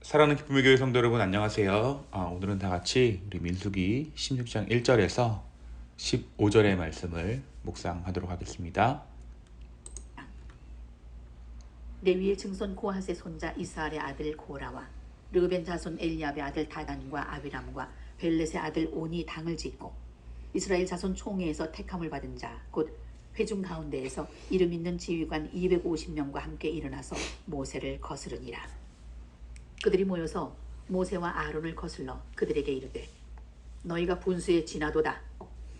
사랑하는 기쁨의 교회 성도 여러분 안녕하세요. 오늘은 다 같이 우리 민수기 16장 1절에서 15절의 말씀을 묵상하도록 하겠습니다. 레위의 증손 고핫의 손자 이스할의 아들 고라와 르우벤 자손 엘리압의 아들 다단과 아비람과 벨렛의 아들 온이 당을 짓고 이스라엘 자손 총회에서 택함을 받은 자 곧 회중 가운데에서 이름 있는 지휘관 250명과 함께 일어나서 모세를 거스르니라. 그들이 모여서 모세와 아론을 거슬러 그들에게 이르되 너희가 분수에 지나도다.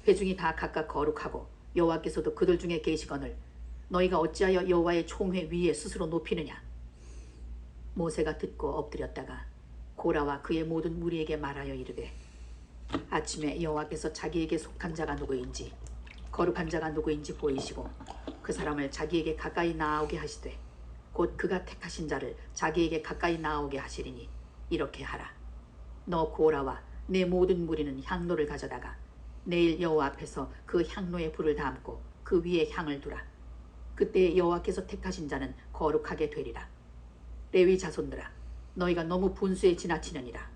회중이 다 각각 거룩하고 여호와께서도 그들 중에 계시거늘 너희가 어찌하여 여호와의 총회 위에 스스로 높이느냐. 모세가 듣고 엎드렸다가 고라와 그의 모든 무리에게 말하여 이르되 아침에 여호와께서 자기에게 속한 자가 누구인지 거룩한 자가 누구인지 보이시고 그 사람을 자기에게 가까이 나아오게 하시되 곧 그가 택하신 자를 자기에게 가까이 나아오게 하시리니 이렇게 하라. 너 고라와 내 모든 무리는 향로를 가져다가 내일 여호와 앞에서 그 향로에 불을 담고 그 위에 향을 두라. 그때 여호와께서 택하신 자는 거룩하게 되리라. 레위 자손들아 너희가 너무 분수에 지나치느니라.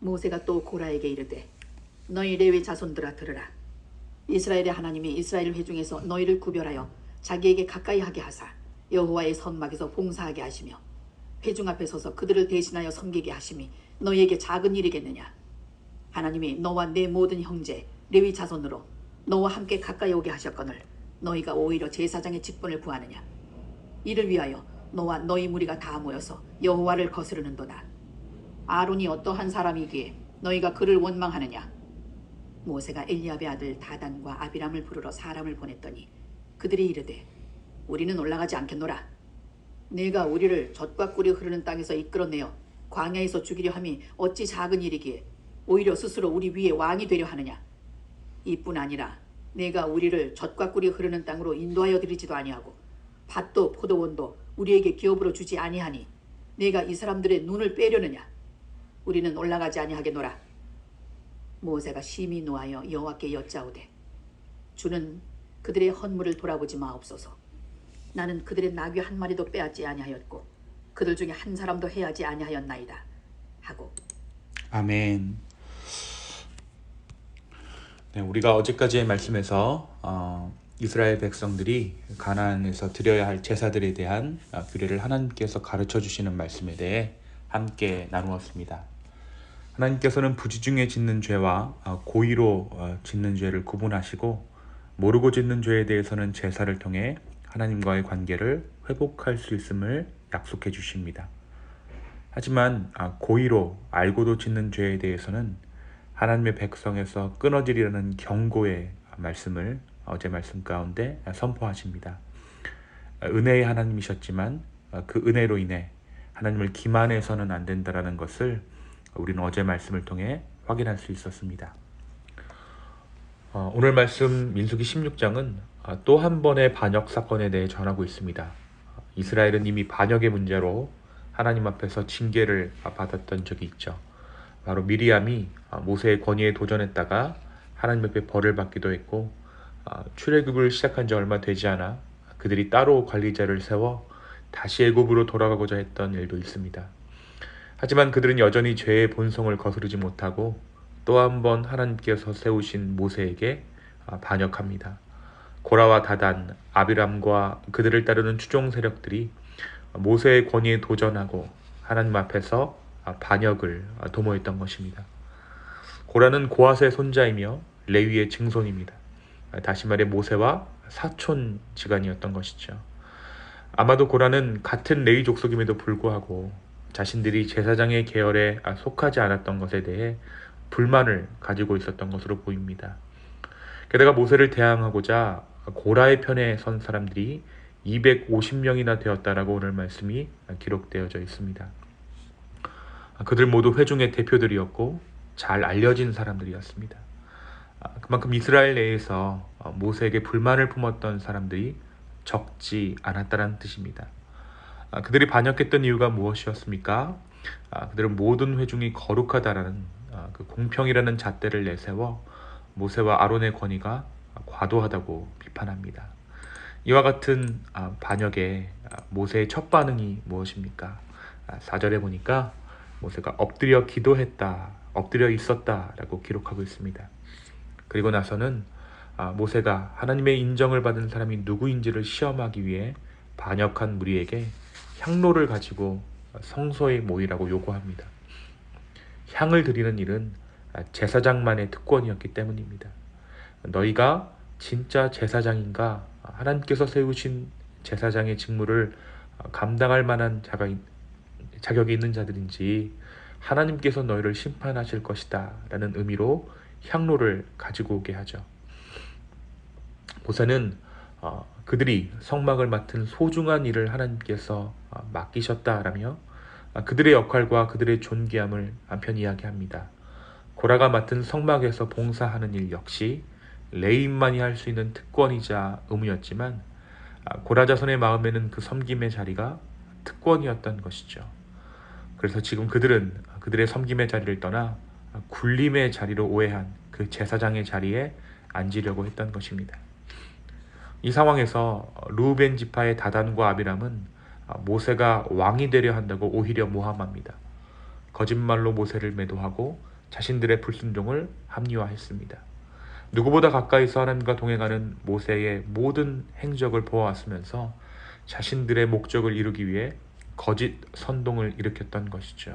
모세가 또 고라에게 이르되 너희 레위 자손들아 들으라. 이스라엘의 하나님이 이스라엘 회중에서 너희를 구별하여 자기에게 가까이 하게 하사 여호와의 선막에서 봉사하게 하시며 회중 앞에 서서 그들을 대신하여 섬기게 하심이 너희에게 작은 일이겠느냐. 하나님이 너와 내 모든 형제 레위 자손으로 너와 함께 가까이 오게 하셨거늘 너희가 오히려 제사장의 직분을 구하느냐. 이를 위하여 너와 너희 무리가 다 모여서 여호와를 거스르는도다. 아론이 어떠한 사람이기에 너희가 그를 원망하느냐. 모세가 엘리압의 아들 다단과 아비람을 부르러 사람을 보냈더니 그들이 이르되 우리는 올라가지 않겠노라. 내가 우리를 젖과 꿀이 흐르는 땅에서 이끌어내어 광야에서 죽이려 함이 어찌 작은 일이기에 오히려 스스로 우리 위에 왕이 되려 하느냐. 이뿐 아니라 내가 우리를 젖과 꿀이 흐르는 땅으로 인도하여 드리지도 아니하고 밭도 포도원도 우리에게 기업으로 주지 아니하니 내가 이 사람들의 눈을 빼려느냐. 우리는 올라가지 아니하겠노라. 모세가 심히 노하여 여호와께 여짜오되 주는 그들의 헌물을 돌아보지 마옵소서. 나는 그들의 나귀 한 마리도 빼앗지 아니하였고 그들 중에 한 사람도 해하지 아니하였나이다 하고. 아멘. 네, 우리가 어제까지의 말씀에서 이스라엘 백성들이 가나안에서 드려야 할 제사들에 대한 규례를 하나님께서 가르쳐 주시는 말씀에 대해 함께 나누었습니다. 하나님께서는 부지중에 짓는 죄와 고의로 짓는 죄를 구분하시고 모르고 짓는 죄에 대해서는 제사를 통해 하나님과의 관계를 회복할 수 있음을 약속해 주십니다. 하지만 고의로 알고도 짓는 죄에 대해서는 하나님의 백성에서 끊어지리라는 경고의 말씀을 어제 말씀 가운데 선포하십니다. 은혜의 하나님이셨지만 그 은혜로 인해 하나님을 기만해서는 안 된다는 것을 우리는 어제 말씀을 통해 확인할 수 있었습니다. 오늘 말씀 민수기 16장은 또 한 번의 반역 사건에 대해 전하고 있습니다. 이스라엘은 이미 반역의 문제로 하나님 앞에서 징계를 받았던 적이 있죠. 바로 미리암이 모세의 권위에 도전했다가 하나님 앞에 벌을 받기도 했고 출애굽을 시작한 지 얼마 되지 않아 그들이 따로 관리자를 세워 다시 애굽으로 돌아가고자 했던 일도 있습니다. 하지만 그들은 여전히 죄의 본성을 거스르지 못하고 또 한 번 하나님께서 세우신 모세에게 반역합니다. 고라와 다단, 아비람과 그들을 따르는 추종 세력들이 모세의 권위에 도전하고 하나님 앞에서 반역을 도모했던 것입니다. 고라는 고핫의 손자이며 레위의 증손입니다. 다시 말해 모세와 사촌 지간이었던 것이죠. 아마도 고라는 같은 레위 족속임에도 불구하고 자신들이 제사장의 계열에 속하지 않았던 것에 대해 불만을 가지고 있었던 것으로 보입니다. 게다가 모세를 대항하고자 고라의 편에 선 사람들이 250명이나 되었다라고 오늘 말씀이 기록되어져 있습니다. 그들 모두 회중의 대표들이었고 잘 알려진 사람들이었습니다. 그만큼 이스라엘 내에서 모세에게 불만을 품었던 사람들이 적지 않았다는 뜻입니다. 그들이 반역했던 이유가 무엇이었습니까? 그들은 모든 회중이 거룩하다라는 그 공평이라는 잣대를 내세워 모세와 아론의 권위가 과도하다고 비판합니다. 이와 같은 반역에 모세의 첫 반응이 무엇입니까? 4절에 보니까 모세가 엎드려 기도했다, 엎드려 있었다라고 기록하고 있습니다. 그리고 나서는 모세가 하나님의 인정을 받은 사람이 누구인지를 시험하기 위해 반역한 무리에게 향로를 가지고 성소에 모이라고 요구합니다. 향을 드리는 일은 제사장만의 특권이었기 때문입니다. 너희가 진짜 제사장인가, 하나님께서 세우신 제사장의 직무를 감당할 만한 자격이 있는 자들인지 하나님께서 너희를 심판하실 것이다 라는 의미로 향로를 가지고 오게 하죠. 모세는 그들이 성막을 맡은 소중한 일을 하나님께서 맡기셨다라며 그들의 역할과 그들의 존귀함을 한편 이야기합니다. 고라가 맡은 성막에서 봉사하는 일 역시 레위인만이 할 수 있는 특권이자 의무였지만 고라 자손의 마음에는 그 섬김의 자리가 특권이었던 것이죠. 그래서 지금 그들은 그들의 섬김의 자리를 떠나 굴림의 자리로 오해한 그 제사장의 자리에 앉으려고 했던 것입니다. 이 상황에서 르우벤 지파의 다단과 아비람은 모세가 왕이 되려 한다고 오히려 모함합니다. 거짓말로 모세를 매도하고 자신들의 불순종을 합리화했습니다. 누구보다 가까이서 하나님과 동행하는 모세의 모든 행적을 보아왔으면서 자신들의 목적을 이루기 위해 거짓 선동을 일으켰던 것이죠.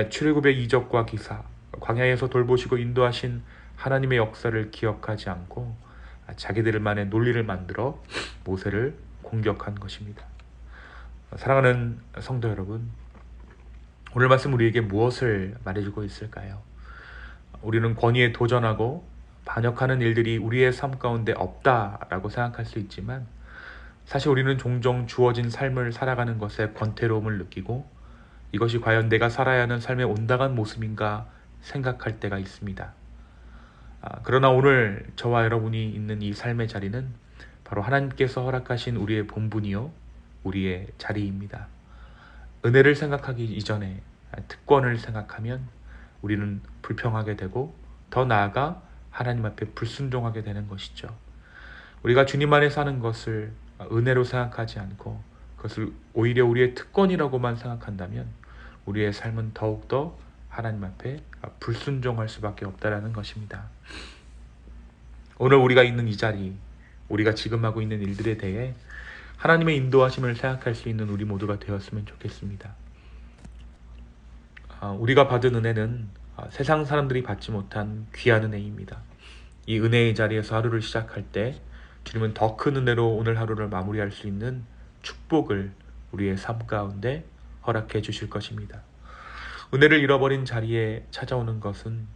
출애굽의 이적과 기사, 광야에서 돌보시고 인도하신 하나님의 역사를 기억하지 않고 자기들만의 논리를 만들어 모세를 공격한 것입니다. 사랑하는 성도 여러분, 오늘 말씀 우리에게 무엇을 말해주고 있을까요? 우리는 권위에 도전하고 반역하는 일들이 우리의 삶 가운데 없다라고 생각할 수 있지만 사실 우리는 종종 주어진 삶을 살아가는 것에 권태로움을 느끼고 이것이 과연 내가 살아야 하는 삶의 온당한 모습인가 생각할 때가 있습니다. 그러나 오늘 저와 여러분이 있는 이 삶의 자리는 바로 하나님께서 허락하신 우리의 본분이요, 우리의 자리입니다. 은혜를 생각하기 이전에 특권을 생각하면 우리는 불평하게 되고 더 나아가 하나님 앞에 불순종하게 되는 것이죠. 우리가 주님 안에 사는 것을 은혜로 생각하지 않고 그것을 오히려 우리의 특권이라고만 생각한다면 우리의 삶은 더욱더 하나님 앞에 불순종할 수밖에 없다라는 것입니다. 오늘 우리가 있는 이 자리, 우리가 지금 하고 있는 일들에 대해 하나님의 인도하심을 생각할 수 있는 우리 모두가 되었으면 좋겠습니다. 우리가 받은 은혜는 세상 사람들이 받지 못한 귀한 은혜입니다. 이 은혜의 자리에서 하루를 시작할 때 주님은 더 큰 은혜로 오늘 하루를 마무리할 수 있는 축복을 우리의 삶 가운데 허락해 주실 것입니다. 은혜를 잃어버린 자리에 찾아오는 것은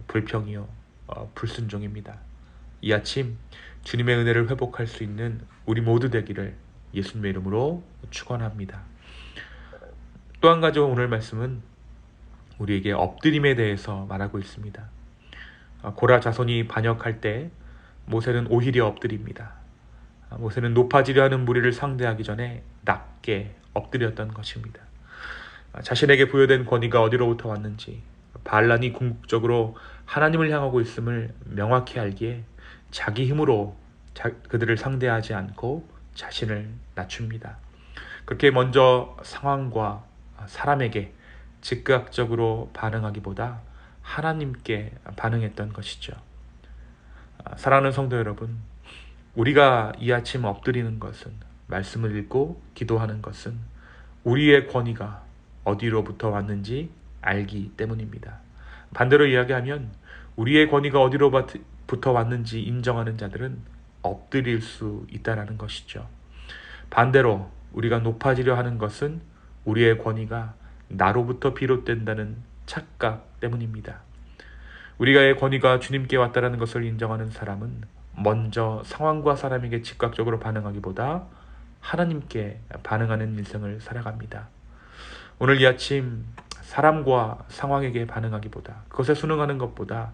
불평이요, 불순종입니다. 이 아침 주님의 은혜를 회복할 수 있는 우리 모두 되기를 예수님의 이름으로 축원합니다. 또 한 가지 오늘 말씀은 우리에게 엎드림에 대해서 말하고 있습니다. 고라 자손이 반역할 때 모세는 오히려 엎드립니다. 모세는 높아지려 하는 무리를 상대하기 전에 낮게 엎드렸던 것입니다. 자신에게 부여된 권위가 어디로부터 왔는지, 반란이 궁극적으로 하나님을 향하고 있음을 명확히 알기에 자기 힘으로 그들을 상대하지 않고 자신을 낮춥니다. 그렇게 먼저 상황과 사람에게 즉각적으로 반응하기보다 하나님께 반응했던 것이죠. 사랑하는 성도 여러분, 우리가 이 아침 엎드리는 것은, 말씀을 읽고 기도하는 것은 우리의 권위가 어디로부터 왔는지 알기 때문입니다. 반대로 이야기하면 우리의 권위가 어디로부터 왔는지 인정하는 자들은 엎드릴 수 있다는 것이죠. 반대로 우리가 높아지려 하는 것은 우리의 권위가 나로부터 비롯된다는 착각 때문입니다. 우리의 권위가 주님께 왔다는 것을 인정하는 사람은 먼저 상황과 사람에게 즉각적으로 반응하기보다 하나님께 반응하는 인생을 살아갑니다. 오늘 이 아침 사람과 상황에게 반응하기보다, 그것에 순응하는 것보다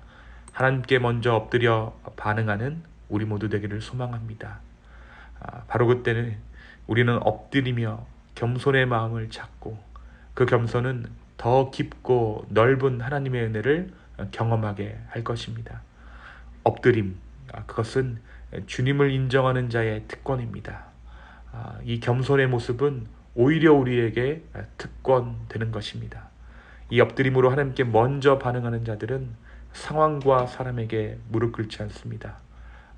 하나님께 먼저 엎드려 반응하는 우리 모두 되기를 소망합니다. 바로 그때는 우리는 엎드리며 겸손의 마음을 찾고 그 겸손은 더 깊고 넓은 하나님의 은혜를 경험하게 할 것입니다. 엎드림, 그것은 주님을 인정하는 자의 특권입니다. 이 겸손의 모습은 오히려 우리에게 특권되는 것입니다. 이 엎드림으로 하나님께 먼저 반응하는 자들은 상황과 사람에게 무릎 꿇지 않습니다.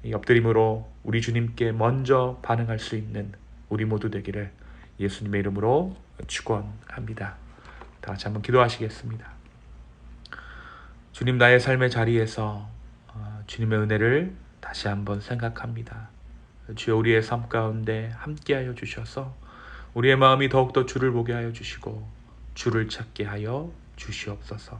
이 엎드림으로 우리 주님께 먼저 반응할 수 있는 우리 모두 되기를 예수님의 이름으로 축원합니다. 다 같이 한번 기도하시겠습니다. 주님, 나의 삶의 자리에서 주님의 은혜를 다시 한번 생각합니다. 주여, 우리의 삶 가운데 함께하여 주셔서 우리의 마음이 더욱더 주를 보게 하여 주시고 주를 찾게 하여 주시옵소서.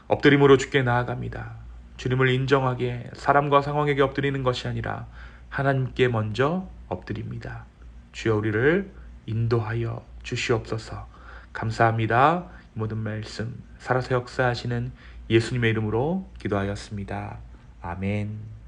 엎드림으로 주께 나아갑니다. 주님을 인정하게 사람과 상황에게 엎드리는 것이 아니라 하나님께 먼저 엎드립니다. 주여, 우리를 인도하여 주시옵소서. 감사합니다. 이 모든 말씀 살아서 역사하시는 예수님의 이름으로 기도하였습니다. 아멘.